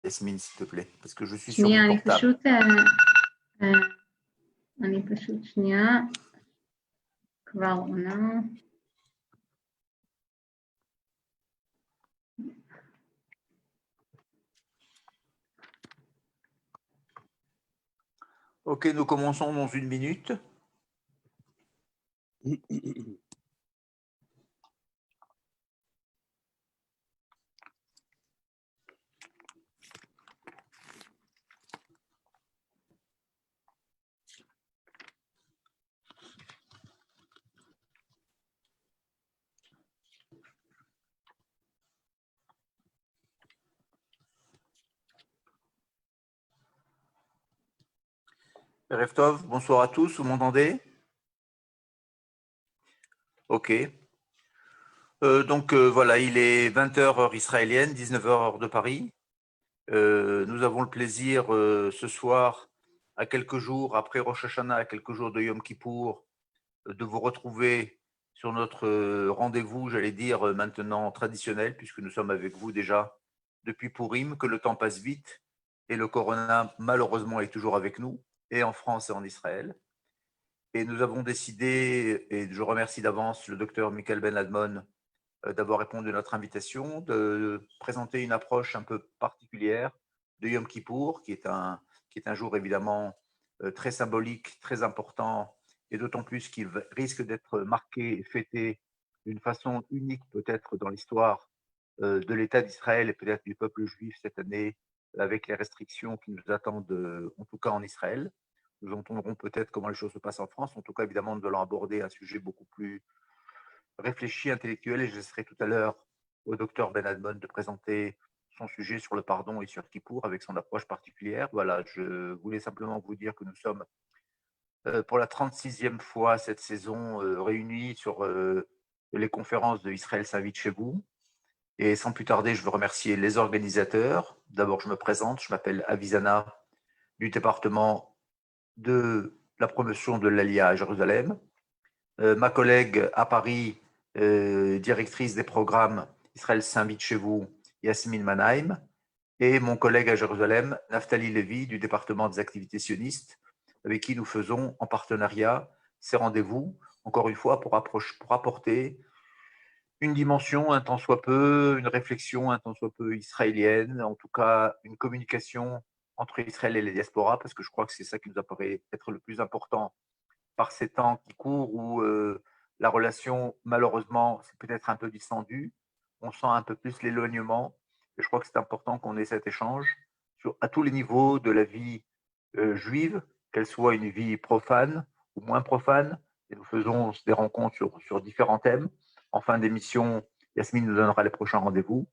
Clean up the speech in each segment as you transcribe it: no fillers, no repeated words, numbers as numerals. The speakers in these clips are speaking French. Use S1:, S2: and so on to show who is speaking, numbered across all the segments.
S1: Yasmine, s'il te plaît, parce que je suis sur
S2: שנייה,
S1: mon
S2: אני
S1: portable.
S2: פשוט שנייה, כבר עונה.
S1: Ok, nous commençons dans 1 minute. Erev Tov, bonsoir à tous, vous m'entendez? Ok. Donc voilà, il est 20h heure israélienne, 19h heure de Paris. Nous avons le plaisir ce soir, à quelques jours après Rosh Hashanah, à quelques jours de Yom Kippour, de vous retrouver sur notre rendez-vous, j'allais dire maintenant traditionnel, puisque nous sommes avec vous déjà depuis Purim, que le temps passe vite et le corona malheureusement est toujours avec nous, et en France et en Israël. Et nous avons décidé, et je remercie d'avance le docteur Michael Ben Admon d'avoir répondu à notre invitation, de présenter une approche un peu particulière de Yom Kippour, qui est un jour évidemment très symbolique, très important, et d'autant plus qu'il risque d'être marqué et fêté d'une façon unique peut-être dans l'histoire de l'État d'Israël et peut-être du peuple juif cette année, avec les restrictions qui nous attendent, en tout cas en Israël. Nous entendrons peut-être comment les choses se passent en France. En tout cas, évidemment, nous allons aborder un sujet beaucoup plus réfléchi, intellectuel, et je laisserai tout à l'heure au docteur Ben Admon de présenter son sujet sur le pardon et sur Kippour avec son approche particulière. Voilà, je voulais simplement vous dire que nous sommes pour la 36e fois cette saison réunis sur les conférences de Israël s'invite chez vous. Et sans plus tarder, je veux remercier les organisateurs. D'abord, je me présente, je m'appelle Avisana du département de la promotion de l'Alia à Jérusalem. Ma collègue à Paris, directrice des programmes Israël s'invite chez vous, Yasmine Mannheim, et mon collègue à Jérusalem, Naftali Levy, du département des activités sionistes, avec qui nous faisons en partenariat ces rendez-vous, encore une fois, pour apporter une dimension un tant soit peu, une réflexion un tant soit peu israélienne, en tout cas une communication entre Israël et les diasporas, parce que je crois que c'est ça qui nous apparaît être le plus important par ces temps qui courent où la relation, malheureusement, c'est peut-être un peu distendue. On sent un peu plus l'éloignement. Et je crois que c'est important qu'on ait cet échange à tous les niveaux de la vie juive, qu'elle soit une vie profane ou moins profane. Et nous faisons des rencontres sur différents thèmes. En fin d'émission, Yasmine nous donnera les prochains rendez-vous.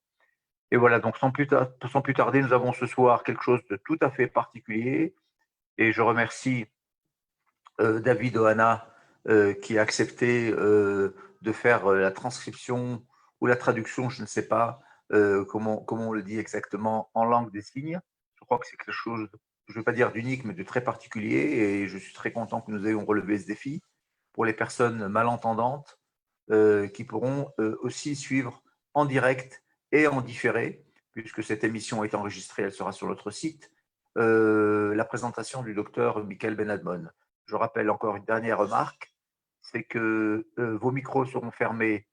S1: Et voilà, donc sans plus tarder, nous avons ce soir quelque chose de tout à fait particulier. Et je remercie David Ohana qui a accepté de faire la transcription ou la traduction, je ne sais pas comment on le dit exactement, en langue des signes. Je crois que c'est quelque chose, je ne vais pas dire d'unique, mais de très particulier, et je suis très content que nous ayons relevé ce défi pour les personnes malentendantes qui pourront aussi suivre en direct et en différé, puisque cette émission est enregistrée, elle sera sur notre site, la présentation du docteur Michael Ben Admon. Je rappelle encore une dernière remarque, c'est que vos micros seront fermés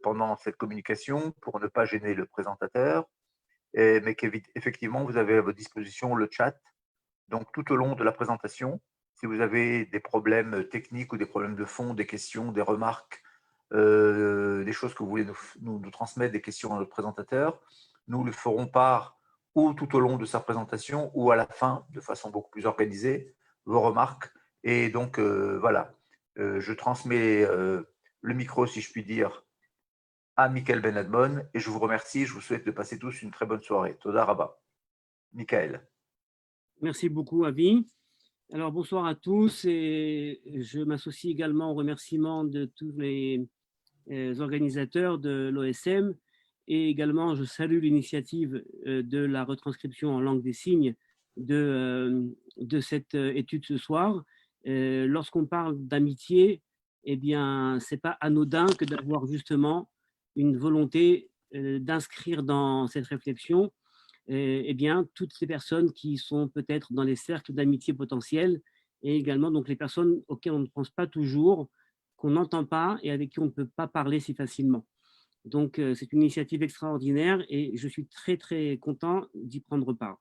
S1: pendant cette communication pour ne pas gêner le présentateur, mais qu'effectivement, vous avez à votre disposition le chat. Donc, tout au long de la présentation, si vous avez des problèmes techniques ou des problèmes de fond, des questions, des remarques, des choses que vous voulez nous transmettre, des questions à notre présentateur, nous le ferons part ou tout au long de sa présentation ou à la fin, de façon beaucoup plus organisée, vos remarques. Et donc, voilà, je transmets le micro, si je puis dire, à Michael Ben Admon et je vous remercie. Je vous souhaite de passer tous une très bonne soirée. Toda Rabba. Michael.
S3: Merci beaucoup, Avi. Alors, bonsoir à tous et je m'associe également aux remerciements de tous les organisateurs de l'OSM et également je salue l'initiative de la retranscription en langue des signes de cette étude ce soir. Lorsqu'on parle d'amitié, eh bien, c'est pas anodin que d'avoir justement une volonté d'inscrire dans cette réflexion eh bien, toutes ces personnes qui sont peut-être dans les cercles d'amitié potentiels et également donc les personnes auxquelles on ne pense pas toujours, qu'on n'entend pas et avec qui on ne peut pas parler si facilement. Donc, c'est une initiative extraordinaire et je suis très, très content d'y prendre part.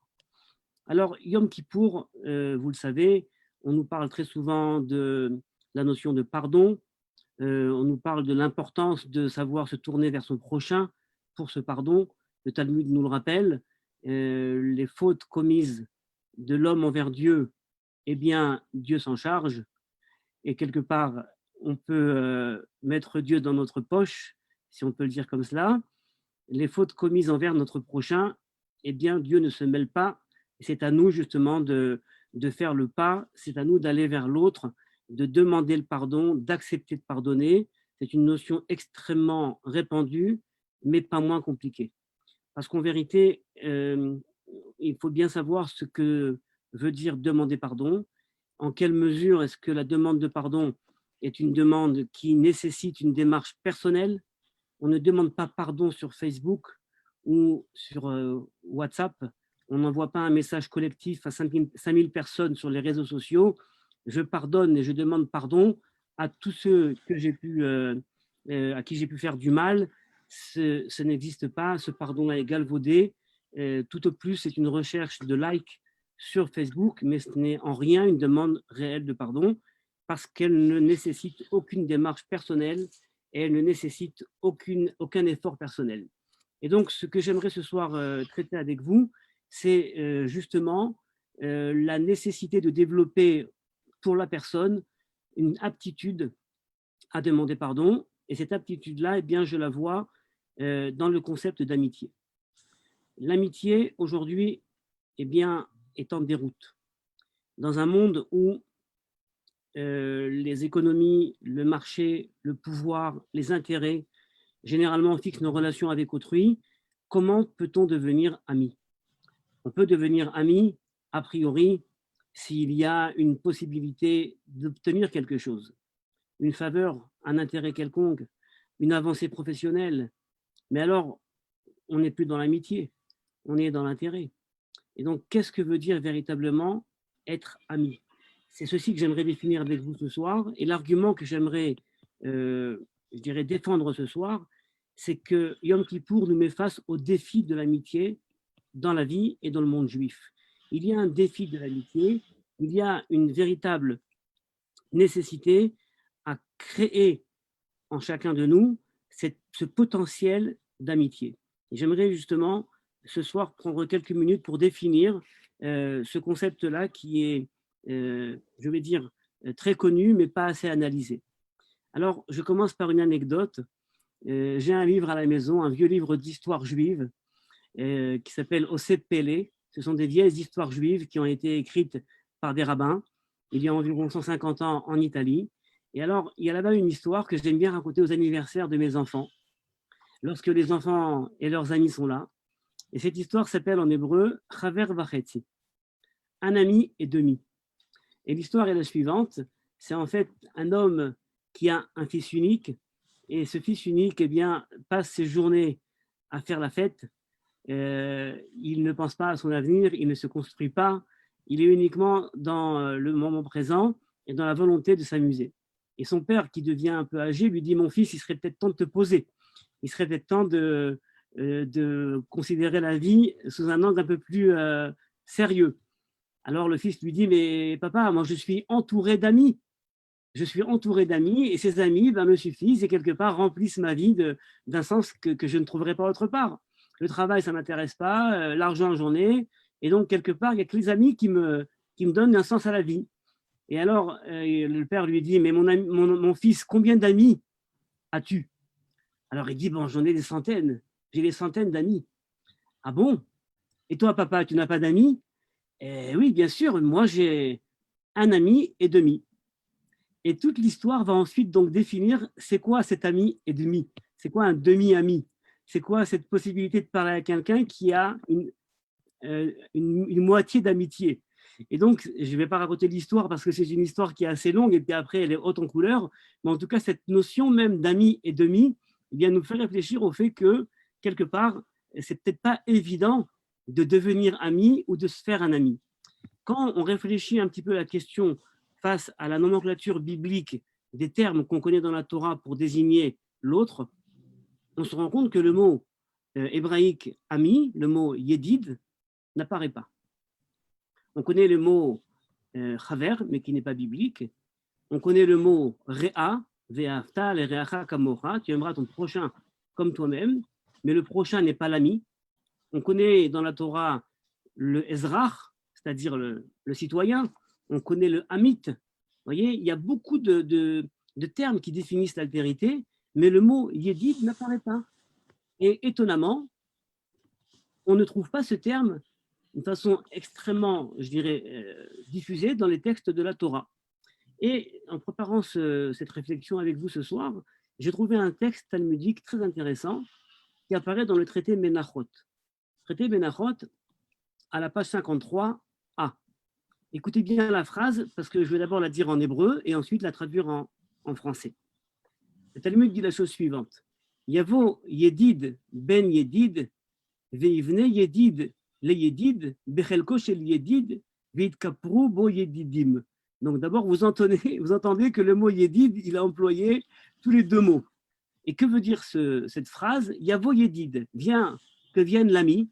S3: Alors, Yom Kippour, vous le savez, on nous parle très souvent de la notion de pardon, on nous parle de l'importance de savoir se tourner vers son prochain pour ce pardon. Le Talmud nous le rappelle, les fautes commises de l'homme envers Dieu, eh bien, Dieu s'en charge. Et quelque part, on peut mettre Dieu dans notre poche, si on peut le dire comme cela. Les fautes commises envers notre prochain, eh bien, Dieu ne se mêle pas. C'est à nous, justement, de faire le pas. C'est à nous d'aller vers l'autre, de demander le pardon, d'accepter de pardonner. C'est une notion extrêmement répandue, mais pas moins compliquée. Parce qu'en vérité, il faut bien savoir ce que veut dire demander pardon. En quelle mesure est-ce que la demande de pardon est une demande qui nécessite une démarche personnelle? On ne demande pas pardon sur Facebook ou sur WhatsApp. On n'envoie pas un message collectif à 5000 personnes sur les réseaux sociaux. Je pardonne et je demande pardon à tous ceux que à qui j'ai pu faire du mal. Ce n'existe pas. Ce pardon est galvaudé. Tout au plus, c'est une recherche de likes sur Facebook, mais ce n'est en rien une demande réelle de pardon parce qu'elle ne nécessite aucune démarche personnelle et elle ne nécessite aucun effort personnel. Et donc, ce que j'aimerais ce soir traiter avec vous, c'est justement la nécessité de développer pour la personne une aptitude à demander pardon. Et cette aptitude-là, eh bien, je la vois dans le concept d'amitié. L'amitié, aujourd'hui, eh bien, est en déroute. Dans un monde où les économies, le marché, le pouvoir, les intérêts, généralement fixent nos relations avec autrui, comment peut-on devenir ami? On peut devenir ami, a priori, s'il y a une possibilité d'obtenir quelque chose, une faveur, un intérêt quelconque, une avancée professionnelle. Mais alors, on n'est plus dans l'amitié, on est dans l'intérêt. Et donc, qu'est-ce que veut dire véritablement être ami? C'est ceci que j'aimerais définir avec vous ce soir. Et l'argument que j'aimerais, je dirais, défendre ce soir, c'est que Yom Kippour nous met face au défi de l'amitié dans la vie et dans le monde juif. Il y a un défi de l'amitié, il y a une véritable nécessité à créer en chacun de nous ce potentiel d'amitié. Et j'aimerais justement ce soir prendre quelques minutes pour définir ce concept-là qui est, je vais dire, très connu, mais pas assez analysé. Alors, je commence par une anecdote. J'ai un livre à la maison, un vieux livre d'histoire juive qui s'appelle Osset Pélé. Ce sont des vieilles histoires juives qui ont été écrites par des rabbins il y a environ 150 ans en Italie. Et alors, il y a là-bas une histoire que j'aime bien raconter aux anniversaires de mes enfants, lorsque les enfants et leurs amis sont là. Et cette histoire s'appelle en hébreu « Chaver vachetzi », un ami et demi. Et l'histoire est la suivante, c'est en fait un homme qui a un fils unique, et ce fils unique eh bien, passe ses journées à faire la fête. Il ne pense pas à son avenir, il ne se construit pas, il est uniquement dans le moment présent et dans la volonté de s'amuser. Et son père, qui devient un peu âgé, lui dit « Mon fils, il serait peut-être temps de te poser, il serait peut-être temps de considérer la vie sous un angle un peu plus sérieux. » Alors le fils lui dit « Mais papa, moi je suis entouré d'amis. Je suis entouré d'amis et ces amis me suffisent et quelque part remplissent ma vie d'un sens que je ne trouverai pas autre part. Le travail, ça ne m'intéresse pas, l'argent, j'en ai. Et donc, quelque part, il n'y a que les amis qui me donnent un sens à la vie. » Et alors, le père lui dit « Mais mon fils, combien d'amis as-tu » Alors il dit « Bon, j'en ai des centaines. J'ai des centaines d'amis. » « Ah bon? Et toi, papa, tu n'as pas d'amis? » « Oui, bien sûr, moi j'ai un ami et demi. » Et toute l'histoire va ensuite donc définir c'est quoi cet ami et demi, c'est quoi un demi-ami, c'est quoi cette possibilité de parler à quelqu'un qui a une moitié d'amitié. Et donc, je ne vais pas raconter l'histoire parce que c'est une histoire qui est assez longue et puis après elle est haute en couleur, mais en tout cas cette notion même d'ami et demi eh bien, nous fait réfléchir au fait que quelque part, c'est peut-être pas évident de devenir ami ou de se faire un ami. Quand on réfléchit un petit peu à la question face à la nomenclature biblique des termes qu'on connaît dans la Torah pour désigner l'autre, on se rend compte que le mot hébraïque ami, le mot yedid, n'apparaît pas. On connaît le mot chaver, mais qui n'est pas biblique. On connaît le mot réa, ve'afta le reacha kamocha, tu aimeras ton prochain comme toi-même, mais le prochain n'est pas l'ami. On connaît dans la Torah le ezrach, c'est-à-dire le citoyen. On connaît le hamit. Vous voyez, il y a beaucoup de termes qui définissent l'altérité, mais le mot yedid n'apparaît pas. Et étonnamment, on ne trouve pas ce terme d'une façon extrêmement, je dirais, diffusée dans les textes de la Torah. Et en préparant cette réflexion avec vous ce soir, j'ai trouvé un texte talmudique très intéressant qui apparaît dans le traité Menachot. Traité Menachot, à la page 53a. Écoutez bien la phrase, parce que je vais d'abord la dire en hébreu et ensuite la traduire en français. Le Talmud dit la chose suivante. Yavo yedid ben yedid, veivne yedid le yedid, bechelko shel yedid, veitkapru bo yedidim. Donc d'abord, vous entendez que le mot yedid, il a employé tous les deux mots. Et que veut dire cette phrase? Yavo yedid, que vienne l'ami,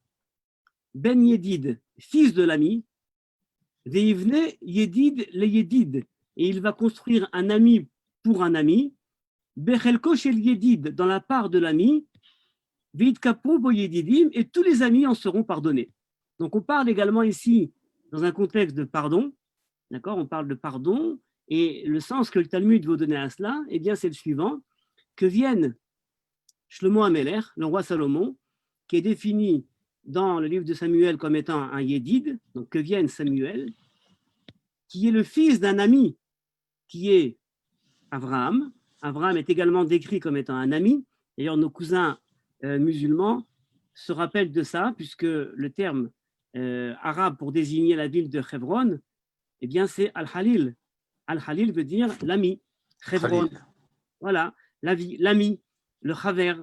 S3: ben yedid, fils de l'ami, veivne yedid le yedid, et il va construire un ami pour un ami, bechelko shel yedid, dans la part de l'ami, veitkapru bo yedidim, et tous les amis en seront pardonnés. Donc on parle également ici dans un contexte de pardon. D'accord, on parle de pardon, et le sens que le Talmud veut donner à cela, eh bien, c'est le suivant, que vienne Shlomo Améler, le roi Salomon, qui est défini dans le livre de Samuel comme étant un yédid, donc que vienne Samuel, qui est le fils d'un ami, qui est Abraham. Abraham est également décrit comme étant un ami. D'ailleurs, nos cousins musulmans se rappellent de ça, puisque le terme arabe pour désigner la ville de Hebron, eh bien, c'est Al-Halil. Al-Halil veut dire l'ami. Hebron. Voilà, l'ami, le Chaver.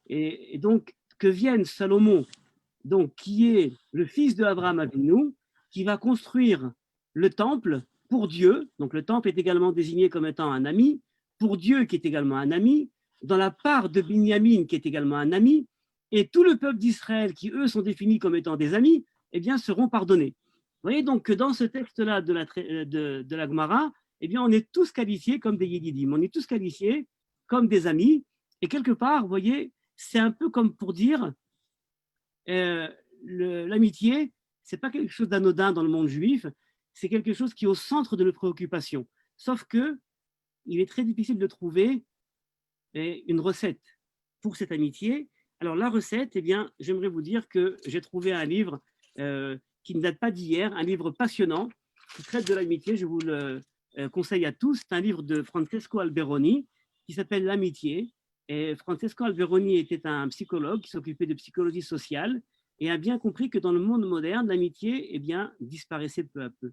S3: Et donc, que vienne Salomon, donc, qui est le fils de Abraham Avinu, qui va construire le temple pour Dieu. Donc, le temple est également désigné comme étant un ami, pour Dieu qui est également un ami, dans la part de Binyamin qui est également un ami, et tout le peuple d'Israël qui, eux, sont définis comme étant des amis, eh bien, seront pardonnés. Vous voyez donc que dans ce texte-là de la Gemara, eh bien, on est tous qualifiés comme des yédidim, on est tous qualifiés comme des amis, et quelque part, vous voyez, c'est un peu comme pour dire l'amitié, c'est pas quelque chose d'anodin dans le monde juif, c'est quelque chose qui est au centre de nos préoccupations. Sauf que il est très difficile de trouver une recette pour cette amitié. Alors la recette, eh bien, j'aimerais vous dire que j'ai trouvé un livre qui ne date pas d'hier, un livre passionnant qui traite de l'amitié. Je vous le conseille à tous. C'est un livre de Francesco Alberoni qui s'appelle L'amitié. Et Francesco Alberoni était un psychologue qui s'occupait de psychologie sociale et a bien compris que dans le monde moderne, l'amitié eh bien, disparaissait peu à peu.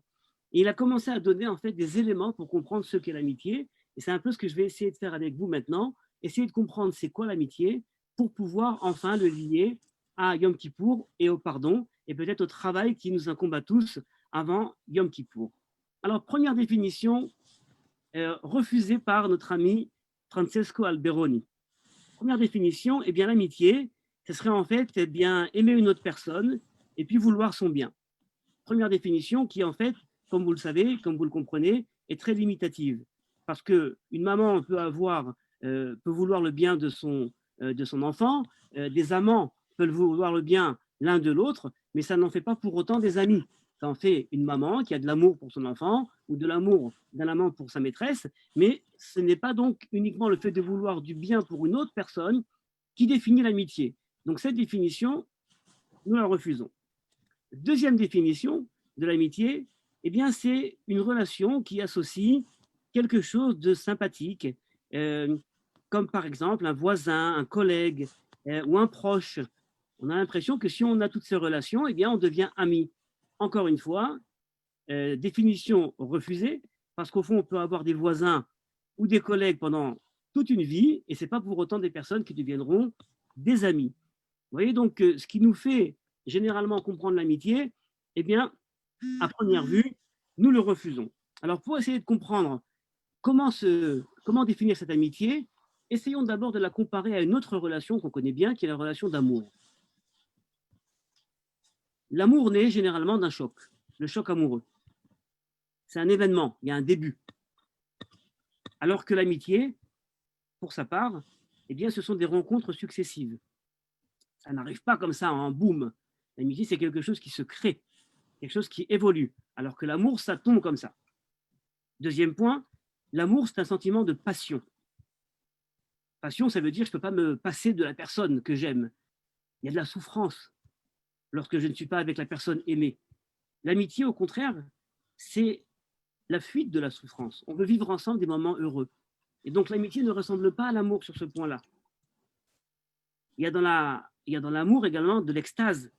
S3: Et il a commencé à donner en fait des éléments pour comprendre ce qu'est l'amitié. Et c'est un peu ce que je vais essayer de faire avec vous maintenant, essayer de comprendre c'est quoi l'amitié pour pouvoir enfin le lier à Yom Kippour et au pardon et peut-être au travail qui nous incombe à tous avant Yom Kippour. Alors, première définition refusée par notre ami Francesco Alberoni. Première définition, eh bien l'amitié, ce serait en fait eh bien, aimer une autre personne et puis vouloir son bien. Première définition qui en fait, comme vous le savez, comme vous le comprenez, est très limitative. Parce qu'une maman peut vouloir le bien de son enfant, des amants peuvent vouloir le bien l'un de l'autre, mais ça n'en fait pas pour autant des amis. Ça en fait une maman qui a de l'amour pour son enfant ou de l'amour d'un amant pour sa maîtresse, mais ce n'est pas donc uniquement le fait de vouloir du bien pour une autre personne qui définit l'amitié. Donc cette définition, nous la refusons. Deuxième définition de l'amitié, eh bien c'est une relation qui associe quelque chose de sympathique, comme par exemple un voisin, un collègue ou un proche. On a l'impression que si on a toutes ces relations, eh bien on devient amis. Encore une fois, définition refusée, parce qu'au fond, on peut avoir des voisins ou des collègues pendant toute une vie, et ce n'est pas pour autant des personnes qui deviendront des amis. Vous voyez donc ce qui nous fait généralement comprendre l'amitié, eh bien, à première vue, nous le refusons. Alors, pour essayer de comprendre comment définir cette amitié, essayons d'abord de la comparer à une autre relation qu'on connaît bien, qui est la relation d'amour. L'amour naît généralement d'un choc, le choc amoureux. C'est un événement, il y a un début. Alors que l'amitié, pour sa part, eh bien, ce sont des rencontres successives. Ça n'arrive pas comme ça en boum. L'amitié, c'est quelque chose qui se crée, quelque chose qui évolue, alors que l'amour, ça tombe comme ça. Deuxième point, l'amour, c'est un sentiment de passion. Passion, ça veut dire que je ne peux pas me passer de la personne que j'aime. Il y a de la souffrance lorsque je ne suis pas avec la personne aimée. L'amitié, au contraire, c'est la fuite de la souffrance. On veut vivre ensemble des moments heureux. Et donc l'amitié ne ressemble pas à l'amour sur ce point-là. Il y a dans l'amour également de l'extase.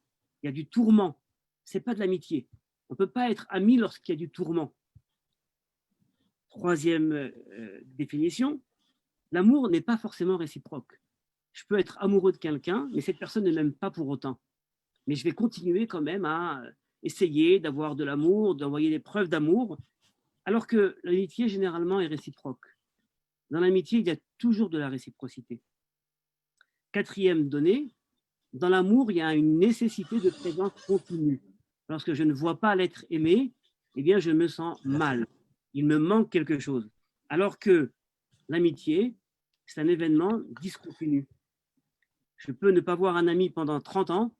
S3: Il y a du tourment. Ce n'est pas de l'amitié. On ne peut pas être ami lorsqu'il y a du tourment. Troisième définition, l'amour n'est pas forcément réciproque. Je peux être amoureux de quelqu'un, mais cette personne ne m'aime pas pour autant. Mais je vais continuer quand même à essayer d'avoir de l'amour, d'envoyer des preuves d'amour, alors que l'amitié généralement est réciproque. Dans l'amitié, il y a toujours de la réciprocité. Quatrième donnée, dans l'amour, il y a une nécessité de présence continue. Lorsque je ne vois pas l'être aimé, eh bien, je me sens mal. Il me manque quelque chose. Alors que l'amitié, c'est un événement discontinu. Je peux ne pas voir un ami pendant 30 ans,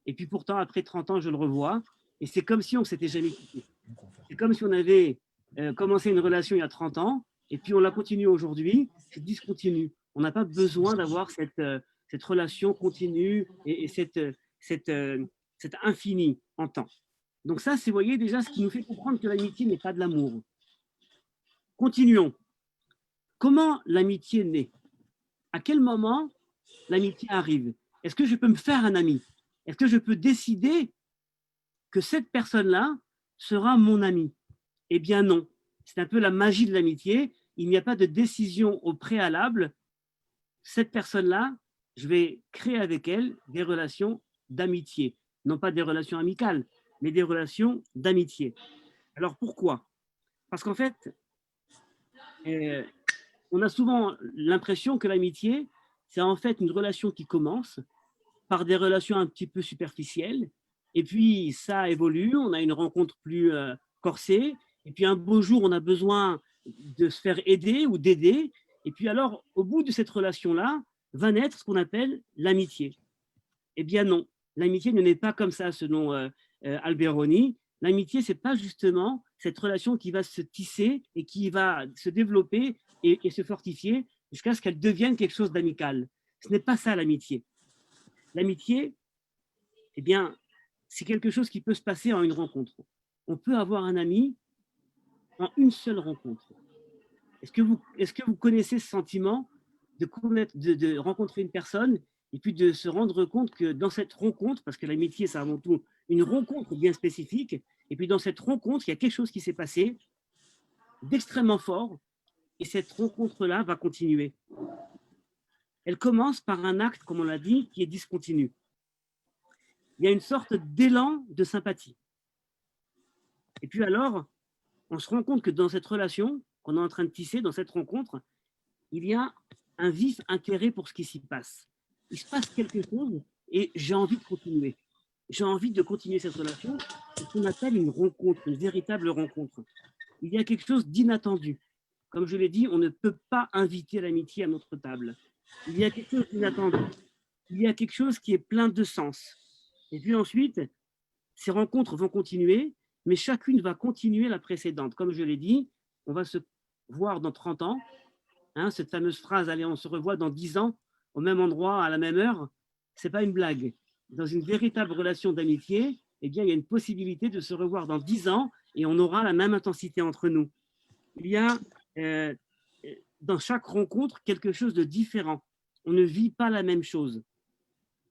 S3: et puis pourtant, après 30 ans, je le revois, et c'est comme si on ne s'était jamais quitté. C'est comme si on avait commencé une relation il y a 30 ans, et puis on la continue aujourd'hui, c'est discontinu. On n'a pas besoin d'avoir cette relation continue et cet infini en temps. Donc ça, c'est, vous voyez, déjà ce qui nous fait comprendre que l'amitié n'est pas de l'amour. Continuons. Comment l'amitié naît? À quel moment l'amitié arrive? Est-ce que je peux me faire un ami? Est-ce que je peux décider que cette personne-là sera mon ami? Eh bien non. C'est un peu la magie de l'amitié. Il n'y a pas de décision au préalable. Cette personne-là, je vais créer avec elle des relations d'amitié. Non pas des relations amicales, mais des relations d'amitié. Alors pourquoi? Parce qu'en fait, on a souvent l'impression que l'amitié, c'est en fait une relation qui commence par des relations un petit peu superficielles, et puis ça évolue, on a une rencontre plus corsée, et puis un beau jour, on a besoin de se faire aider ou d'aider, et puis alors, au bout de cette relation-là, va naître ce qu'on appelle l'amitié. Eh bien non, l'amitié ne naît pas comme ça, selon Alberoni. L'amitié, ce n'est pas justement cette relation qui va se tisser et qui va se développer et se fortifier jusqu'à ce qu'elle devienne quelque chose d'amical. Ce n'est pas ça l'amitié. L'amitié, eh bien, c'est quelque chose qui peut se passer en une rencontre. On peut avoir un ami en une seule rencontre. Est-ce que vous connaissez ce sentiment de rencontrer une personne et puis de se rendre compte que dans cette rencontre, parce que l'amitié, c'est avant tout une rencontre bien spécifique, et puis dans cette rencontre, il y a quelque chose qui s'est passé d'extrêmement fort, et cette rencontre-là va continuer. Elle commence par un acte, comme on l'a dit, qui est discontinu. Il y a une sorte d'élan de sympathie. Et puis alors, on se rend compte que dans cette relation qu'on est en train de tisser, dans cette rencontre, il y a un vif intérêt pour ce qui s'y passe. Il se passe quelque chose et j'ai envie de continuer. J'ai envie de continuer cette relation. C'est ce qu'on appelle une rencontre, une véritable rencontre. Il y a quelque chose d'inattendu. Comme je l'ai dit, on ne peut pas inviter l'amitié à notre table. Il y a quelque chose d'inattendu. Il y a quelque chose qui est plein de sens. Et puis ensuite, ces rencontres vont continuer, mais chacune va continuer la précédente. Comme je l'ai dit, on va se voir dans 30 ans. Hein, cette fameuse phrase, allez, on se revoit dans 10 ans, au même endroit, à la même heure, ce n'est pas une blague. Dans une véritable relation d'amitié, eh bien, il y a une possibilité de se revoir dans 10 ans et on aura la même intensité entre nous. Il y a dans chaque rencontre quelque chose de différent. On ne vit pas la même chose.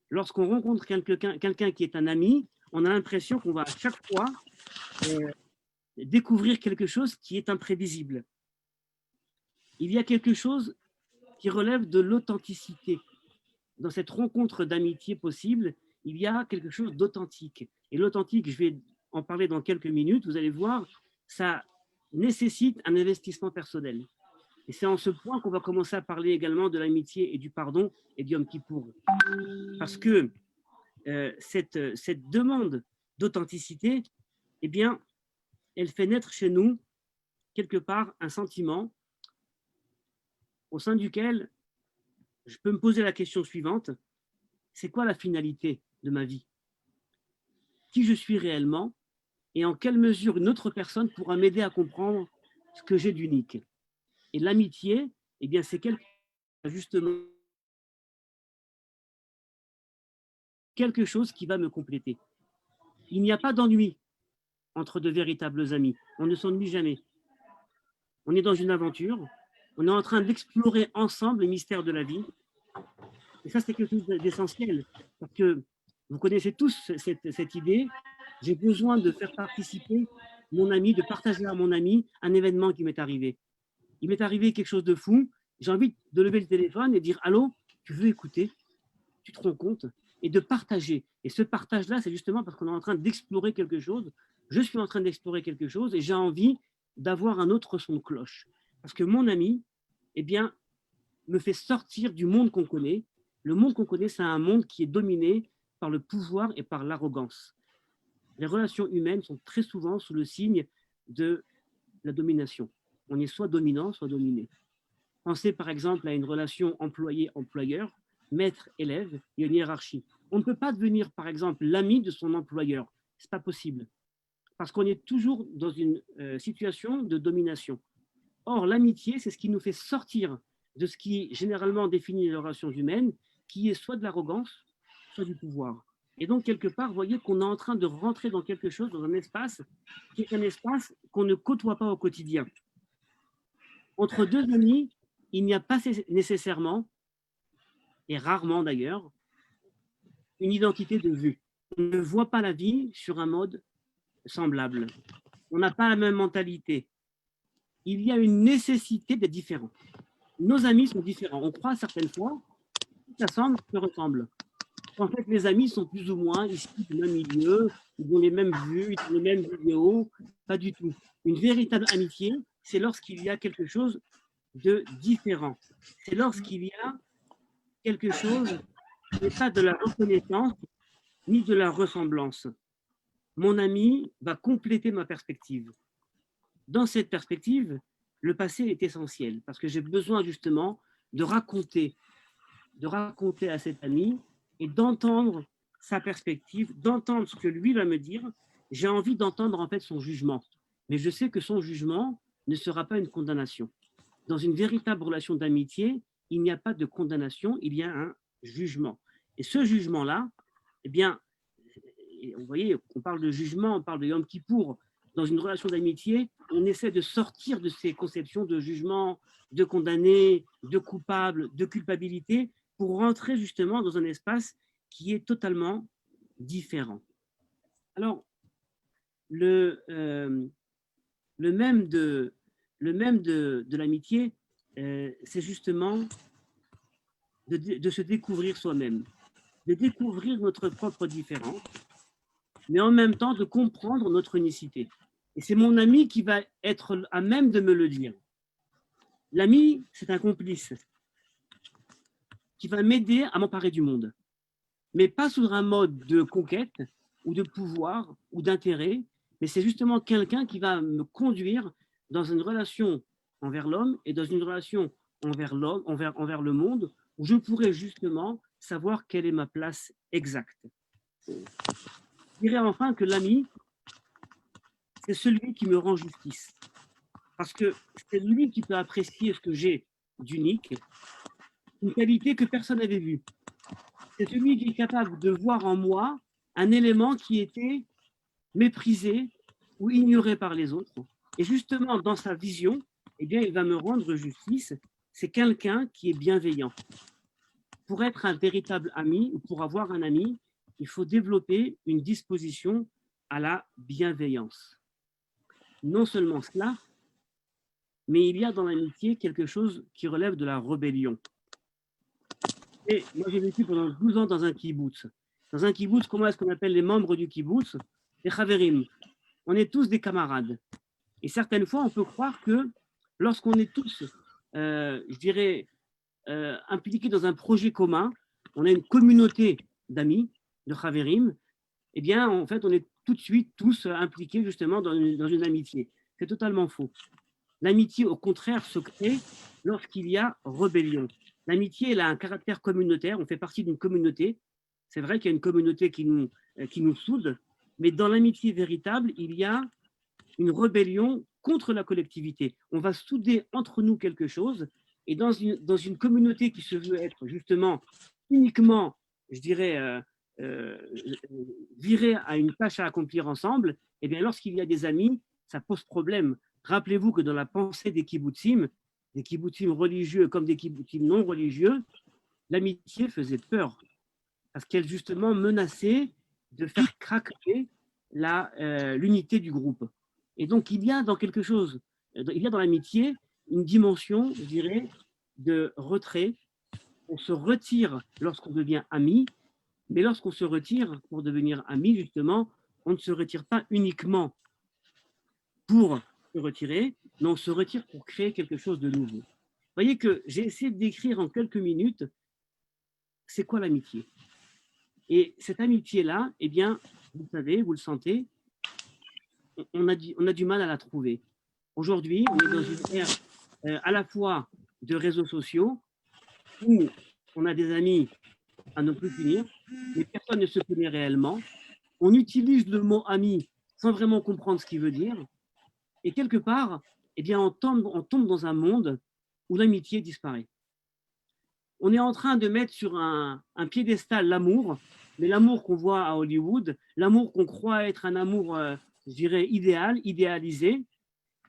S3: Lorsqu'on rencontre quelqu'un qui est un ami, on a l'impression qu'on va à chaque fois découvrir quelque chose qui est imprévisible. Il y a quelque chose qui relève de l'authenticité. Dans cette rencontre d'amitié possible, il y a quelque chose d'authentique. Et l'authentique, je vais en parler dans quelques minutes, vous allez voir, ça nécessite un investissement personnel. Et c'est en ce point qu'on va commencer à parler également de l'amitié et du pardon et du Yom Kippour. Parce que cette demande d'authenticité, eh bien, elle fait naître chez nous, quelque part, un sentiment au sein duquel je peux me poser la question suivante, c'est quoi la finalité de ma vie? Qui je suis réellement? Et en quelle mesure une autre personne pourra m'aider à comprendre ce que j'ai d'unique? Et l'amitié, eh bien, c'est justement quelque chose qui va me compléter. Il n'y a pas d'ennui entre de véritables amis. On ne s'ennuie jamais. On est dans une aventure. On est en train d'explorer ensemble les mystères de la vie. Et ça, c'est quelque chose d'essentiel. Parce que vous connaissez tous cette idée. J'ai besoin de faire participer mon ami, de partager à mon ami un événement qui m'est arrivé. Il m'est arrivé quelque chose de fou. J'ai envie de lever le téléphone et de dire « Allô, tu veux écouter? Tu te rends compte ?» Et de partager. Et ce partage-là, c'est justement parce qu'on est en train d'explorer quelque chose. Je suis en train d'explorer quelque chose et j'ai envie d'avoir un autre son de cloche. Parce que mon ami, eh bien, me fait sortir du monde qu'on connaît. Le monde qu'on connaît, c'est un monde qui est dominé par le pouvoir et par l'arrogance. Les relations humaines sont très souvent sous le signe de la domination. On est soit dominant, soit dominé. Pensez par exemple à une relation employé-employeur, maître-élève, il y a une hiérarchie. On ne peut pas devenir par exemple l'ami de son employeur. Ce n'est pas possible. Parce qu'on est toujours dans une situation de domination. Or, l'amitié, c'est ce qui nous fait sortir de ce qui généralement définit les relations humaines, qui est soit de l'arrogance, soit du pouvoir. Et donc, quelque part, vous voyez qu'on est en train de rentrer dans quelque chose, dans un espace qui est un espace qu'on ne côtoie pas au quotidien. Entre deux amis, il n'y a pas nécessairement, et rarement d'ailleurs, une identité de vue. On ne voit pas la vie sur un mode semblable. On n'a pas la même mentalité. Il y a une nécessité d'être différent. Nos amis sont différents. On croit certaines fois que ça se ressemble. En fait, les amis sont plus ou moins issus du même milieu, ils ont les mêmes vues, ils ont les mêmes vidéos. Pas du tout. Une véritable amitié, c'est lorsqu'il y a quelque chose de différent. C'est lorsqu'il y a quelque chose qui n'est pas de la reconnaissance ni de la ressemblance. Mon ami va compléter ma perspective. Dans cette perspective, le passé est essentiel parce que j'ai besoin justement de raconter à cet ami et d'entendre sa perspective, d'entendre ce que lui va me dire. J'ai envie d'entendre en fait son jugement, mais je sais que son jugement ne sera pas une condamnation. Dans une véritable relation d'amitié, il n'y a pas de condamnation, il y a un jugement. Et ce jugement-là, eh bien, vous voyez, on parle de jugement, on parle de Yom Kippour. Dans une relation d'amitié, on essaie de sortir de ces conceptions de jugement, de condamné, de coupable, de culpabilité, pour rentrer justement dans un espace qui est totalement différent. Alors, le même de l'amitié, c'est justement de se découvrir soi-même, de découvrir notre propre différence, mais en même temps de comprendre notre unicité. Et c'est mon ami qui va être à même de me le dire. L'ami, c'est un complice qui va m'aider à m'emparer du monde, mais pas sous un mode de conquête ou de pouvoir ou d'intérêt, mais c'est justement quelqu'un qui va me conduire dans une relation envers l'homme et dans une relation envers l'homme, envers le monde, où je pourrais justement savoir quelle est ma place exacte. Je dirais enfin que l'ami, c'est celui qui me rend justice. Parce que c'est lui qui peut apprécier ce que j'ai d'unique, une qualité que personne n'avait vue. C'est celui qui est capable de voir en moi un élément qui était méprisé ou ignoré par les autres. Et justement, dans sa vision, eh bien, il va me rendre justice. C'est quelqu'un qui est bienveillant. Pour être un véritable ami ou pour avoir un ami, il faut développer une disposition à la bienveillance. Non seulement cela, mais il y a dans l'amitié quelque chose qui relève de la rébellion. Et moi, j'ai vécu pendant 12 ans dans un kibbutz. Dans un kibbutz, comment est-ce qu'on appelle les membres du kibbutz? Les chaverim. On est tous des camarades. Et certaines fois, on peut croire que lorsqu'on est tous, je dirais, impliqués dans un projet commun, on a une communauté d'amis, de chaverim, eh bien, en fait, on est tout de suite tous impliqués justement dans une amitié. C'est totalement faux. L'amitié, au contraire, se crée lorsqu'il y a rébellion. L'amitié, elle a un caractère communautaire, on fait partie d'une communauté. C'est vrai qu'il y a une communauté qui nous soude, mais dans l'amitié véritable, il y a une rébellion contre la collectivité. On va souder entre nous quelque chose, et dans une communauté qui se veut être justement uniquement, je dirais, virée à une tâche à accomplir ensemble, eh bien, lorsqu'il y a des amis, ça pose problème. Rappelez-vous que dans la pensée des kibbutzim religieux comme des kibbutzim non religieux, l'amitié faisait peur, parce qu'elle justement menaçait de faire craquer l'unité du groupe. Et donc, il y a dans l'amitié une dimension, je dirais, de retrait. On se retire lorsqu'on devient ami, mais lorsqu'on se retire pour devenir ami, justement, on ne se retire pas uniquement pour se retirer, mais on se retire pour créer quelque chose de nouveau. Vous voyez que j'ai essayé de décrire en quelques minutes c'est quoi l'amitié. Et cette amitié-là, eh bien, vous le savez, vous le sentez, on a du mal à la trouver. Aujourd'hui, on est dans une ère à la fois de réseaux sociaux, où on a des amis à ne plus finir, mais personne ne se connaît réellement. On utilise le mot ami sans vraiment comprendre ce qu'il veut dire. Et quelque part, eh bien, on tombe dans un monde où l'amitié disparaît. On est en train de mettre sur un piédestal l'amour, mais l'amour qu'on voit à Hollywood, l'amour qu'on croit être un amour, je dirais, idéalisé.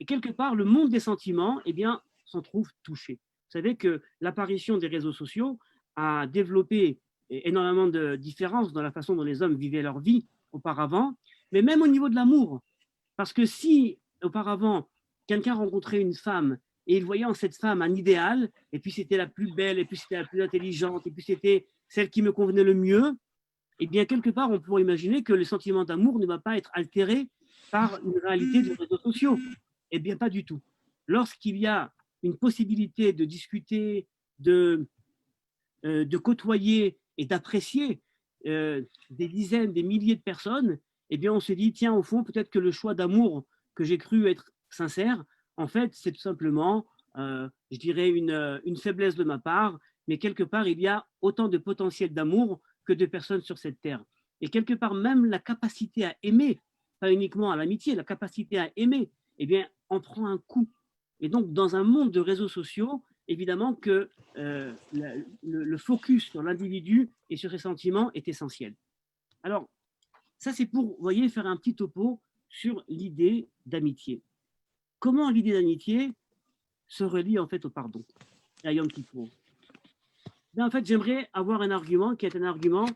S3: Et quelque part, le monde des sentiments, eh bien, s'en trouve touché. Vous savez que l'apparition des réseaux sociaux a développé énormément de différences dans la façon dont les hommes vivaient leur vie auparavant, mais même au niveau de l'amour. Parce que si, auparavant, quelqu'un rencontrait une femme et il voyait en cette femme un idéal, et puis c'était la plus belle, et puis c'était la plus intelligente, et puis c'était celle qui me convenait le mieux, eh bien, quelque part, on pourrait imaginer que le sentiment d'amour ne va pas être altéré par une réalité des réseaux sociaux. Eh bien, pas du tout. Lorsqu'il y a une possibilité de discuter, de côtoyer et d'apprécier des dizaines, des milliers de personnes, eh bien, on se dit, tiens, au fond, peut-être que le choix d'amour que j'ai cru être sincère, en fait, c'est tout simplement, je dirais, une faiblesse de ma part, mais quelque part, il y a autant de potentiel d'amour que de personnes sur cette terre. Et quelque part, même la capacité à aimer, pas uniquement à l'amitié, la capacité à aimer, eh bien, en prend un coup. Et donc, dans un monde de réseaux sociaux, évidemment que le focus sur l'individu et sur ses sentiments est essentiel. Alors, ça, c'est pour, vous voyez, faire un petit topo sur l'idée d'amitié. Comment l'idée d'amitié se relie en fait au pardon, à Yom Kippour? En fait, j'aimerais avoir un argument qui est un argument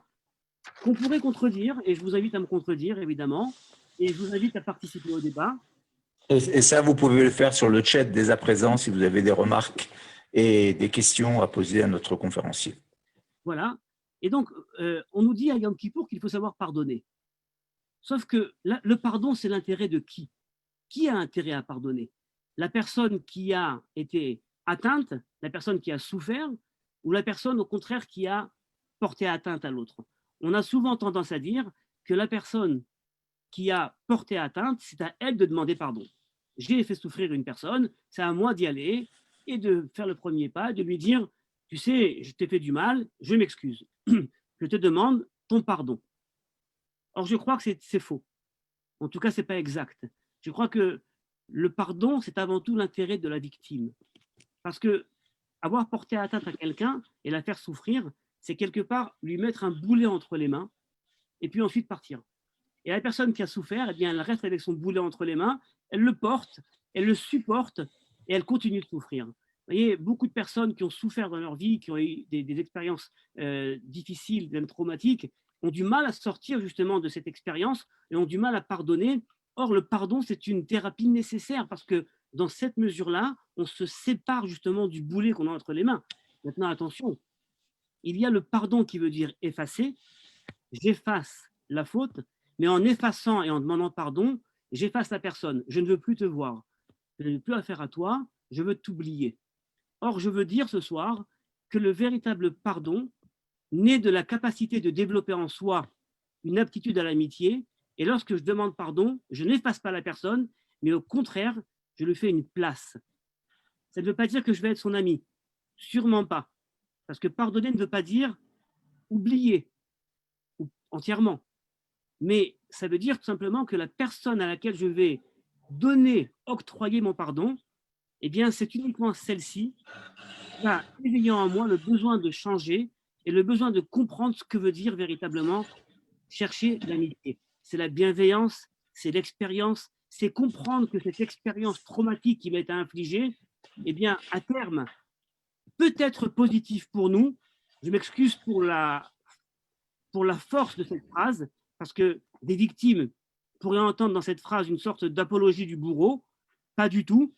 S3: qu'on pourrait contredire, et je vous invite à me contredire, évidemment, et je vous invite à participer au débat.
S1: Et ça, vous pouvez le faire sur le chat dès à présent si vous avez des remarques et des questions à poser à notre conférencier.
S3: Voilà. Et donc, on nous dit à Yom Kippour qu'il faut savoir pardonner. Sauf que le pardon, c'est l'intérêt de qui? Qui a intérêt à pardonner? La personne qui a été atteinte, la personne qui a souffert, ou la personne, au contraire, qui a porté atteinte à l'autre? On a souvent tendance à dire que la personne qui a porté atteinte, c'est à elle de demander pardon. J'ai fait souffrir une personne, c'est à moi d'y aller et de faire le premier pas, de lui dire, tu sais, je t'ai fait du mal, je m'excuse. Je te demande ton pardon. Or, je crois que c'est faux. En tout cas, ce n'est pas exact. Je crois que le pardon, c'est avant tout l'intérêt de la victime. Parce que avoir porté atteinte à quelqu'un et la faire souffrir, c'est quelque part lui mettre un boulet entre les mains et puis ensuite partir. Et la personne qui a souffert, eh bien, elle reste avec son boulet entre les mains, elle le porte, elle le supporte et elle continue de souffrir. Vous voyez, beaucoup de personnes qui ont souffert dans leur vie, qui ont eu des expériences difficiles, même traumatiques, ont du mal à sortir justement de cette expérience et ont du mal à pardonner. Or, le pardon, c'est une thérapie nécessaire parce que dans cette mesure-là, on se sépare justement du boulet qu'on a entre les mains. Maintenant, attention, il y a le pardon qui veut dire effacer j'efface la faute, mais en effaçant et en demandant pardon, j'efface la personne. Je ne veux plus te voir. Je n'ai plus affaire à toi. Je veux t'oublier. Or, je veux dire ce soir que le véritable pardon naît de la capacité de développer en soi une aptitude à l'amitié. Et lorsque je demande pardon, je n'efface pas la personne, mais au contraire, je lui fais une place. Ça ne veut pas dire que je vais être son ami. Sûrement pas. Parce que pardonner ne veut pas dire oublier entièrement. Mais ça veut dire tout simplement que la personne à laquelle je vais donner, octroyer mon pardon, eh bien, c'est uniquement celle-ci qui va éveiller en moi le besoin de changer et le besoin de comprendre ce que veut dire véritablement chercher l'amitié. C'est la bienveillance, c'est l'expérience, c'est comprendre que cette expérience traumatique qui m'est infligée, eh bien, à terme, peut être positive pour nous. Je m'excuse pour la force de cette phrase, parce que des victimes pourraient entendre dans cette phrase une sorte d'apologie du bourreau. Pas du tout.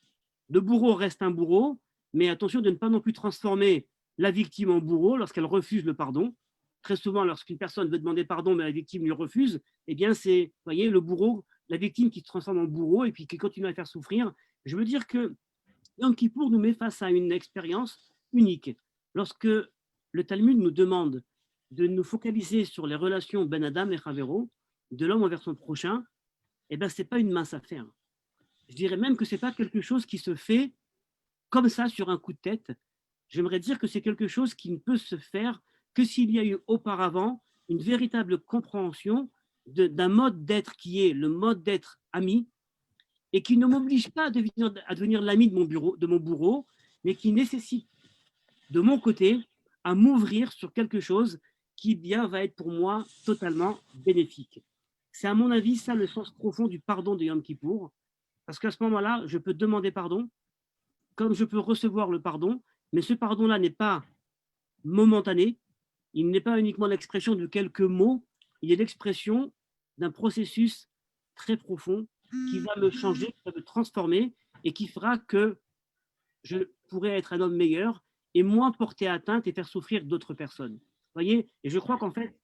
S3: Le bourreau reste un bourreau, mais attention de ne pas non plus transformer la victime en bourreau lorsqu'elle refuse le pardon. Très souvent, lorsqu'une personne veut demander pardon, mais la victime lui refuse, eh bien, c'est, vous voyez, le bourreau, la victime qui se transforme en bourreau et puis qui continue à faire souffrir. Je veux dire que Yom Kippour nous met face à une expérience unique. Lorsque le Talmud nous demande de nous focaliser sur les relations Ben Adam et Chavero, de l'homme envers son prochain, eh bien, ce n'est pas une mince affaire. Je dirais même que ce n'est pas quelque chose qui se fait comme ça sur un coup de tête. J'aimerais dire que c'est quelque chose qui ne peut se faire que s'il y a eu auparavant une véritable compréhension d'un mode d'être qui est le mode d'être ami et qui ne m'oblige pas à devenir l'ami de mon bourreau, mais qui nécessite de mon côté à m'ouvrir sur quelque chose qui bien va être pour moi totalement bénéfique. C'est à mon avis ça le sens profond du pardon de Yom Kippour, parce qu'à ce moment-là, je peux demander pardon, comme je peux recevoir le pardon, mais ce pardon-là n'est pas momentané, il n'est pas uniquement l'expression de quelques mots, il est l'expression d'un processus très profond qui va me changer, qui va me transformer et qui fera que je pourrai être un homme meilleur et moins porter atteinte et faire souffrir d'autres personnes. Vous voyez? Et je crois qu'en fait,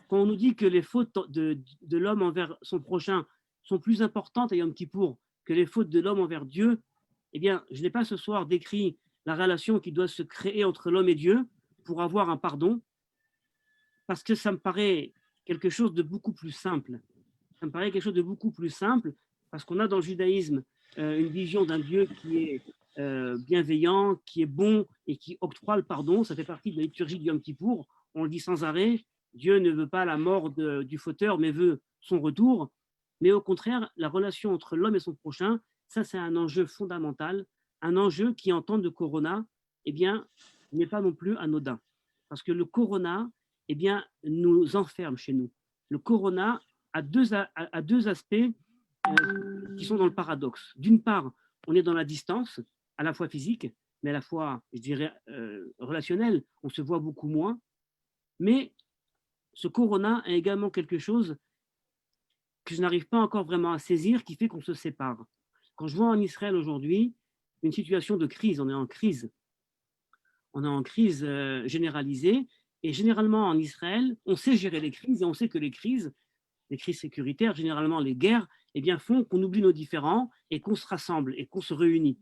S3: quand on nous dit que les fautes de l'homme envers son prochain sont plus importantes à Yom Kippour que les fautes de l'homme envers Dieu, eh bien, je n'ai pas ce soir décrit la relation qui doit se créer entre l'homme et Dieu pour avoir un pardon, parce que ça me paraît quelque chose de beaucoup plus simple. Ça me paraît quelque chose de beaucoup plus simple, parce qu'on a dans le judaïsme une vision d'un Dieu qui est bienveillant, qui est bon et qui octroie le pardon. Ça fait partie de la liturgie du Yom Kippour. On le dit sans arrêt. Dieu ne veut pas la mort du fauteur, mais veut son retour. Mais au contraire, la relation entre l'homme et son prochain, ça c'est un enjeu fondamental, un enjeu qui, en temps de corona, eh bien, n'est pas non plus anodin. Parce que le corona, eh bien, nous enferme chez nous. Le corona a deux aspects qui sont dans le paradoxe. D'une part, on est dans la distance, à la fois physique, mais à la fois, je dirais, relationnelle. On se voit beaucoup moins. Mais ce corona est également quelque chose que je n'arrive pas encore vraiment à saisir, qui fait qu'on se sépare. Quand je vois en Israël aujourd'hui une situation de crise, on est en crise. On est en crise généralisée. Et généralement, en Israël, on sait gérer les crises et on sait que les crises sécuritaires, généralement les guerres, eh bien, font qu'on oublie nos différends et qu'on se rassemble et qu'on se réunit.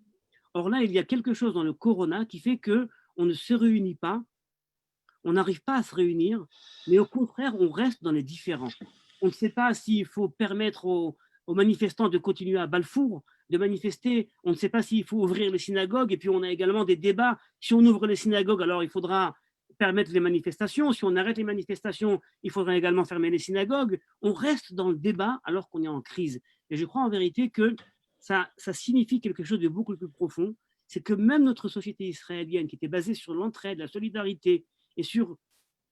S3: Or là, il y a quelque chose dans le corona qui fait qu'on ne se réunit pas, on n'arrive pas à se réunir, mais au contraire, on reste dans les différends. On ne sait pas s'il faut permettre aux manifestants de continuer à Balfour, de manifester. On ne sait pas s'il faut ouvrir les synagogues. Et puis, on a également des débats. Si on ouvre les synagogues, alors il faudra permettre les manifestations. Si on arrête les manifestations, il faudra également fermer les synagogues. On reste dans le débat alors qu'on est en crise. Et je crois en vérité que ça signifie quelque chose de beaucoup plus profond. C'est que même notre société israélienne, qui était basée sur l'entraide, la solidarité et sur,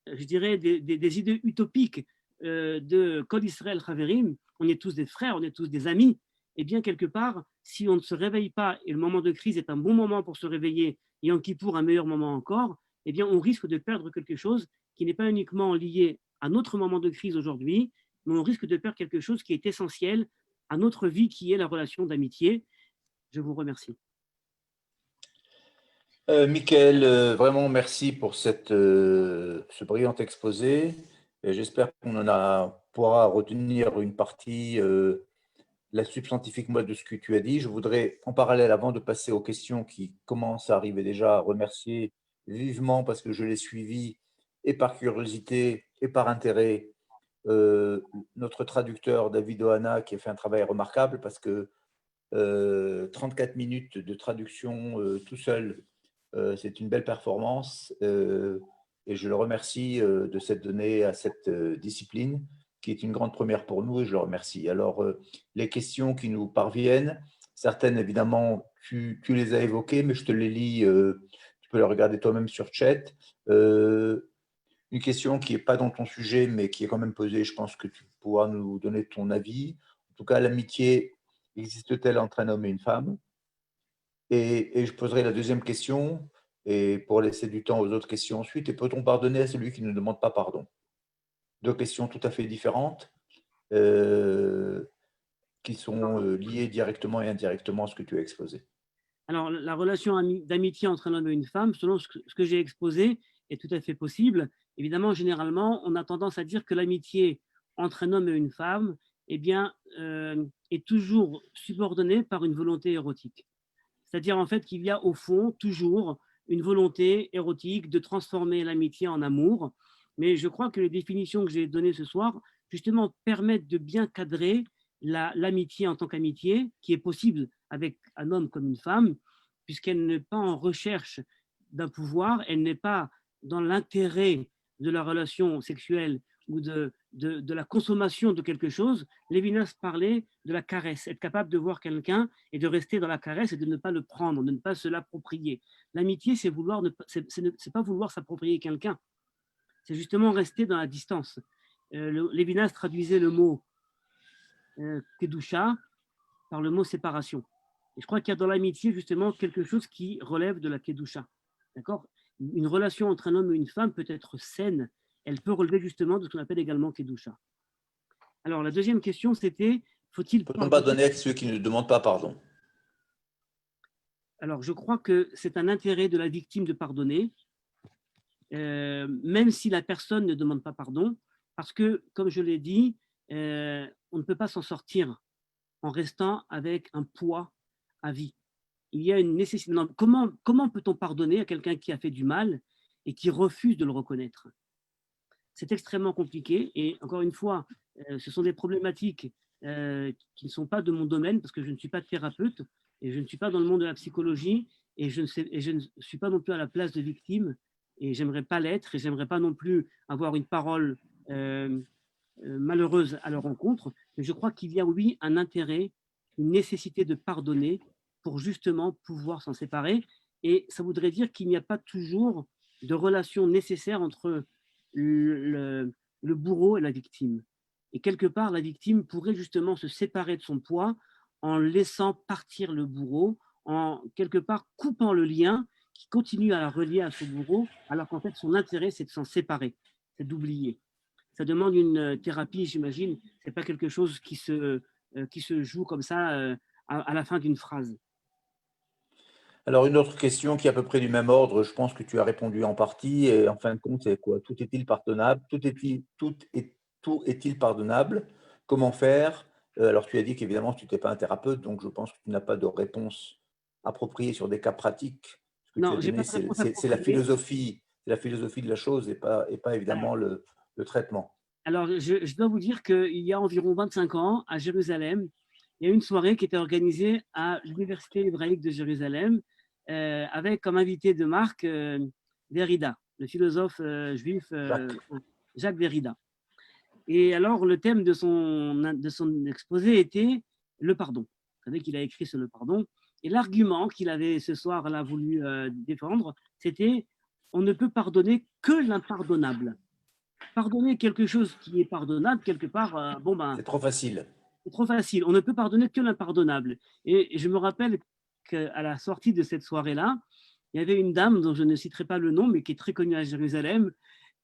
S3: je dirais, des idées utopiques de Kol Israël Chaverim, on est tous des frères, on est tous des amis, et bien quelque part, si on ne se réveille pas, et le moment de crise est un bon moment pour se réveiller, et en Kippour un meilleur moment encore, eh bien on risque de perdre quelque chose qui n'est pas uniquement lié à notre moment de crise aujourd'hui, mais on risque de perdre quelque chose qui est essentiel à notre vie, qui est la relation d'amitié. Je vous remercie.
S1: Michael, vraiment merci pour ce brillant exposé. Et j'espère qu'on pourra retenir une partie, la substantifique moi de ce que tu as dit. Je voudrais, en parallèle, avant de passer aux questions qui commencent à arriver déjà, remercier vivement parce que je l'ai suivi et par curiosité et par intérêt, notre traducteur David Ohana qui a fait un travail remarquable parce que 34 minutes de traduction tout seul, c'est une belle performance et je le remercie de s'être donné à cette discipline qui est une grande première pour nous et je le remercie. Alors, les questions qui nous parviennent, certaines évidemment, tu les as évoquées, mais je te les lis, tu peux les regarder toi-même sur chat. Une question qui n'est pas dans ton sujet, mais qui est quand même posée, je pense que tu pourras nous donner ton avis. En tout cas, l'amitié existe-t-elle entre un homme et une femme? Et je poserai la deuxième question, et pour laisser du temps aux autres questions ensuite, et peut-on pardonner à celui qui ne demande pas pardon? Deux questions tout à fait différentes, qui sont liées directement et indirectement à ce que tu as exposé.
S3: Alors, la relation d'amitié entre un homme et une femme, selon ce que j'ai exposé, est tout à fait possible. Évidemment, généralement, on a tendance à dire que l'amitié entre un homme et une femme, eh bien, est toujours subordonnée par une volonté érotique. C'est-à-dire, en fait, qu'il y a au fond toujours une volonté érotique de transformer l'amitié en amour. Mais je crois que les définitions que j'ai données ce soir, justement, permettent de bien cadrer l'amitié en tant qu'amitié, qui est possible avec un homme comme une femme, puisqu'elle n'est pas en recherche d'un pouvoir, elle n'est pas dans l'intérêt de la relation sexuelle ou de la consommation de quelque chose. Lévinas parlait de la caresse, être capable de voir quelqu'un et de rester dans la caresse et de ne pas le prendre, de ne pas se l'approprier. L'amitié, c'est pas vouloir s'approprier quelqu'un, c'est justement rester dans la distance. Lévinas traduisait le mot kedusha par le mot séparation. Et je crois qu'il y a dans l'amitié justement quelque chose qui relève de la kedusha. D'accord? Une relation entre un homme et une femme peut être saine. Elle peut relever justement de ce qu'on appelle également kedusha. Alors la deuxième question, c'était faut-il
S1: Peut-on pardonner à ceux qui ne demandent pas pardon?
S3: Alors je crois que c'est un intérêt de la victime de pardonner, même si la personne ne demande pas pardon, parce que, comme je l'ai dit, on ne peut pas s'en sortir en restant avec un poids à vie. Il y a une nécessité. Non, comment peut-on pardonner à quelqu'un qui a fait du mal et qui refuse de le reconnaître? C'est extrêmement compliqué et encore une fois, ce sont des problématiques qui ne sont pas de mon domaine parce que je ne suis pas thérapeute et je ne suis pas dans le monde de la psychologie et je ne suis pas non plus à la place de victime et j'aimerais pas l'être et j'aimerais pas non plus avoir une parole malheureuse à leur encontre. Mais je crois qu'il y a, oui, un intérêt, une nécessité de pardonner pour justement pouvoir s'en séparer. Et ça voudrait dire qu'il n'y a pas toujours de relation nécessaire entre le bourreau et la victime. Et quelque part, la victime pourrait justement se séparer de son poids en laissant partir le bourreau, en quelque part coupant le lien qui continue à la relier à ce bourreau, alors qu'en fait, son intérêt, c'est de s'en séparer, c'est d'oublier. Ça demande une thérapie, j'imagine. Ce n'est pas quelque chose qui se joue comme ça à la fin d'une phrase.
S1: Alors, une autre question qui est à peu près du même ordre, je pense que tu as répondu en partie, et en fin de compte, c'est quoi? Tout est-il pardonnable? Tout est-il pardonnable? Comment faire? Alors, tu as dit qu'évidemment, tu n'étais pas un thérapeute, donc je pense que tu n'as pas de réponse appropriée sur des cas pratiques. Ce que tu
S3: Non,
S1: as
S3: je n'ai pas
S1: donné,
S3: de réponse
S1: c'est la
S3: appropriée.
S1: philosophie, de la chose et pas évidemment le traitement.
S3: Alors, je dois vous dire qu'il y a environ 25 ans, à Jérusalem, il y a une soirée qui était organisée à l'Université hébraïque de Jérusalem avec comme invité de marque Derrida, le philosophe juif Jacques Derrida. Et alors, le thème de son exposé était le pardon. Vous savez qu'il a écrit sur le pardon. Et l'argument qu'il avait ce soir-là voulu défendre, c'était on ne peut pardonner que l'impardonnable. Pardonner quelque chose qui est pardonnable, quelque part,
S1: C'est trop facile.
S3: c'est trop facile. On ne peut pardonner que l'impardonnable. Et je me rappelle qu'à la sortie de cette soirée-là, il y avait une dame dont je ne citerai pas le nom, mais qui est très connue à Jérusalem,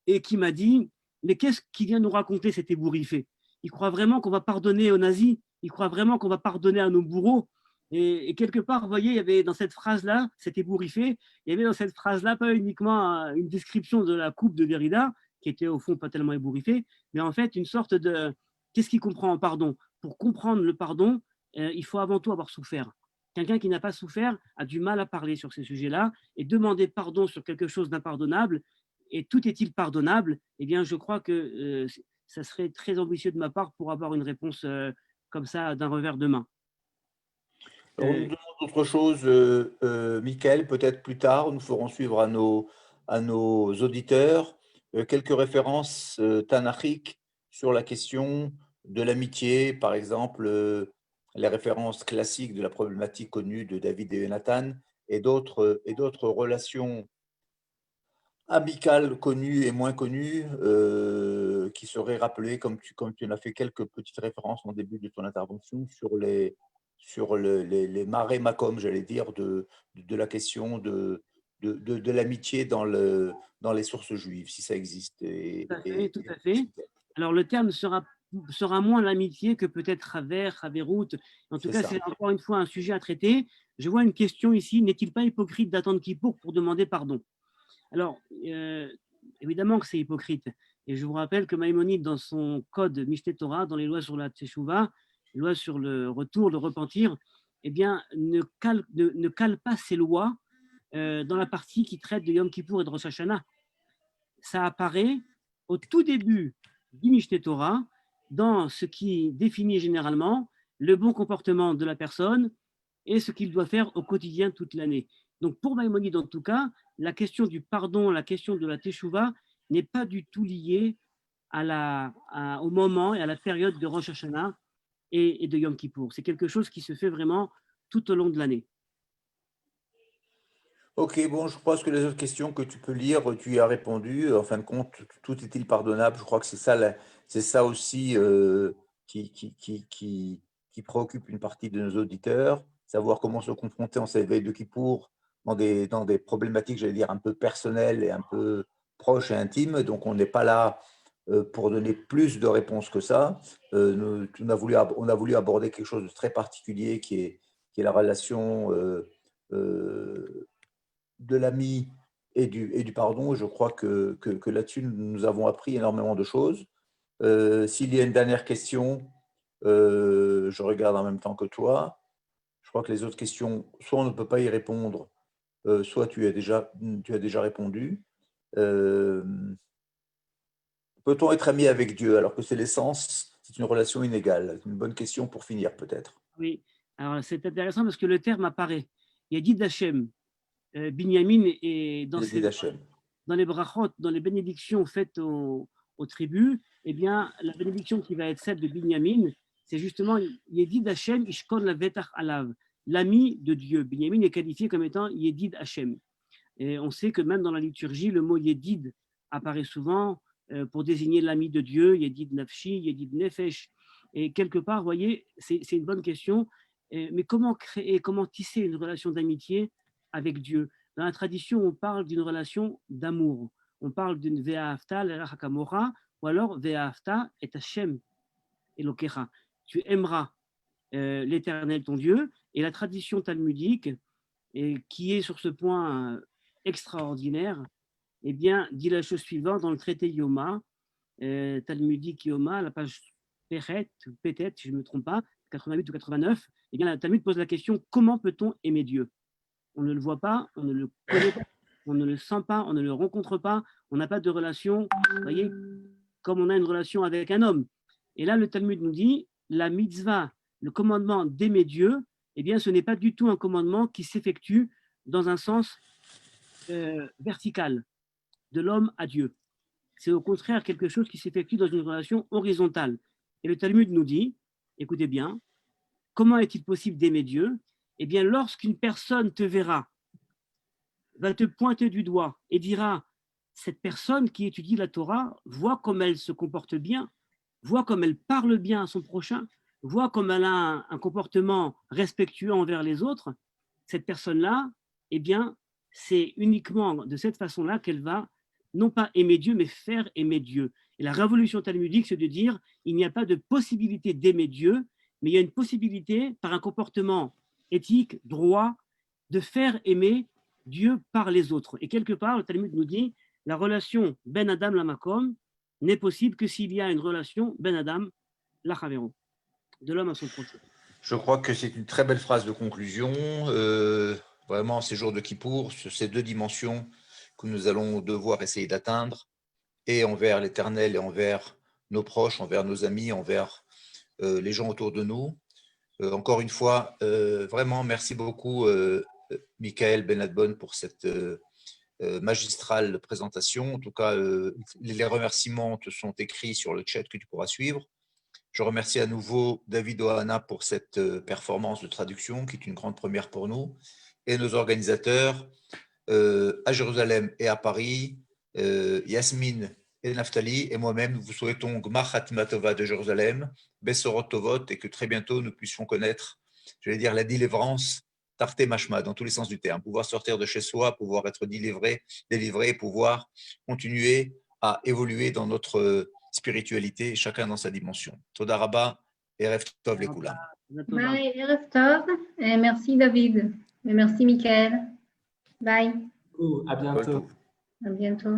S3: et qui m'a dit « Mais qu'est-ce qu'il vient nous raconter, cet ébouriffé? Il croit vraiment qu'on va pardonner aux nazis? Il croit vraiment qu'on va pardonner à nos bourreaux ?» Et quelque part, vous voyez, il y avait dans cette phrase-là, cet ébouriffé, il y avait dans cette phrase-là pas uniquement une description de la coupe de Derrida, qui était au fond pas tellement ébouriffé, mais en fait une sorte de qu'est-ce qu'il comprend en pardon? Pour comprendre le pardon, il faut avant tout avoir souffert. Quelqu'un qui n'a pas souffert a du mal à parler sur ces sujets-là et demander pardon sur quelque chose d'impardonnable et tout est-il pardonnable? Eh bien, je crois que ça serait très ambitieux de ma part pour avoir une réponse comme ça d'un revers de main.
S1: Alors, on nous demande autre chose, Michael, peut-être plus tard, nous ferons suivre à nos auditeurs quelques références tanachiques sur la question de l'amitié, par exemple, les références classiques de la problématique connue de David et Jonathan et d'autres relations amicales connues et moins connues qui seraient rappelées, comme tu en as fait quelques petites références en début de ton intervention, sur les marais Macom, j'allais dire, de la question de l'amitié dans les sources juives, si ça existe.
S3: Tout à fait, tout à fait. Alors, le terme sera moins l'amitié que peut-être Haver, Haverout. En tout cas, c'est encore une fois un sujet à traiter. Je vois une question ici. N'est-il pas hypocrite d'attendre Kippour pour demander pardon? Alors, évidemment que c'est hypocrite. Et je vous rappelle que Maïmonide, dans son code Mishné Torah, dans les lois sur la Teshuvah, les lois sur le retour, le repentir, eh bien, ne cale pas ces lois dans la partie qui traite de Yom Kippour et de Rosh Hashanah. Ça apparaît au tout début du Mishné Torah, dans ce qui définit généralement le bon comportement de la personne et ce qu'il doit faire au quotidien toute l'année. Donc pour Maïmonide, en tout cas, la question du pardon, la question de la Teshuvah n'est pas du tout liée au moment et à la période de Rosh Hashanah et de Yom Kippour. C'est quelque chose qui se fait vraiment tout au long de l'année.
S1: Ok, bon, je pense que les autres questions que tu peux lire, tu y as répondu. En fin de compte, tout est-il pardonnable? Je crois que c'est ça aussi qui préoccupe une partie de nos auditeurs, savoir comment se confronter en cette veille de Kippour dans des problématiques, j'allais dire, un peu personnelles et un peu proches et intimes. Donc, on n'est pas là pour donner plus de réponses que ça. On a voulu aborder quelque chose de très particulier qui est la relation de l'ami et du pardon. Je crois que là-dessus, nous avons appris énormément de choses. S'il y a une dernière question, je regarde en même temps que toi. Je crois que les autres questions, soit on ne peut pas y répondre, soit tu as déjà répondu. Peut-on être ami avec Dieu alors que c'est l'essence, c'est une relation inégale? Une bonne question pour finir peut-être.
S3: Oui, alors c'est intéressant parce que le terme apparaît. Il y a dit d'Hachem, Binyamin, et dans les brachot, dans les bénédictions faites aux tribus, eh bien, la bénédiction qui va être celle de Binyamin, c'est justement Yedid Hashem Ishkon Lavetach Alav, l'ami de Dieu. Binyamin est qualifié comme étant Yedid Hashem. Et on sait que même dans la liturgie, le mot Yedid apparaît souvent pour désigner l'ami de Dieu, Yedid Nafshi, Yedid Nefesh. Et quelque part, vous voyez, c'est une bonne question. Mais comment créer, comment tisser une relation d'amitié avec Dieu? Dans la tradition, on parle d'une relation d'amour. On parle d'une Ve'ahavta l'Hakamora ou alors Ve'ahavta et Hashem Elokecha. Tu aimeras l'Éternel ton Dieu. Et la tradition talmudique, qui est sur ce point extraordinaire, eh bien, dit la chose suivante dans le traité Yoma, talmudique Yoma, la page peut-être, si je ne me trompe pas, 88 ou 89, eh bien, la Talmud pose la question comment peut-on aimer Dieu? On ne le voit pas, on ne le connaît pas, on ne le sent pas, on ne le rencontre pas, on n'a pas de relation, vous voyez, comme on a une relation avec un homme. Et là, le Talmud nous dit, la mitzvah, le commandement d'aimer Dieu, eh bien, ce n'est pas du tout un commandement qui s'effectue dans un sens vertical, de l'homme à Dieu. C'est au contraire quelque chose qui s'effectue dans une relation horizontale. Et le Talmud nous dit, écoutez bien, comment est-il possible d'aimer Dieu? Eh bien, lorsqu'une personne te verra, va te pointer du doigt et dira, cette personne qui étudie la Torah, voit comme elle se comporte bien, voit comme elle parle bien à son prochain, voit comme elle a un comportement respectueux envers les autres, cette personne-là, eh bien, c'est uniquement de cette façon-là qu'elle va non pas aimer Dieu, mais faire aimer Dieu. Et la révolution talmudique, c'est de dire, il n'y a pas de possibilité d'aimer Dieu, mais il y a une possibilité, par un comportement éthique, droit, de faire aimer Dieu par les autres. Et quelque part, le Talmud nous dit, La relation Ben Adam la Makom n'est possible que s'il y a une relation Ben Adam la Chavero, de l'homme à son prochain.
S1: Je crois que c'est une très belle phrase de conclusion. Vraiment, ces jours de Kippour, sur ces deux dimensions que nous allons devoir essayer d'atteindre, et envers l'Éternel et envers nos proches, envers nos amis, envers les gens autour de nous. Encore une fois, vraiment, merci beaucoup, Michael Benadbon, pour cette magistrale présentation. En tout cas, les remerciements te sont écrits sur le chat que tu pourras suivre. Je remercie à nouveau David Ohana pour cette performance de traduction qui est une grande première pour nous et nos organisateurs à Jérusalem et à Paris, Yasmine et Naftali et moi-même, nous vous souhaitons Gmar Khatima Tova de Jérusalem, Bessorot Tovot et que très bientôt nous puissions connaître, je vais dire, la délivrance Tarte Mashma dans tous les sens du terme, pouvoir sortir de chez soi, pouvoir être délivré, pouvoir continuer à évoluer dans notre spiritualité, chacun dans sa dimension. Toda Rabba et Erev Tov Lekoulam.
S2: Bye, Erev Tov. Et merci David. Et merci Michael. Bye.
S4: À bientôt.
S2: À bientôt.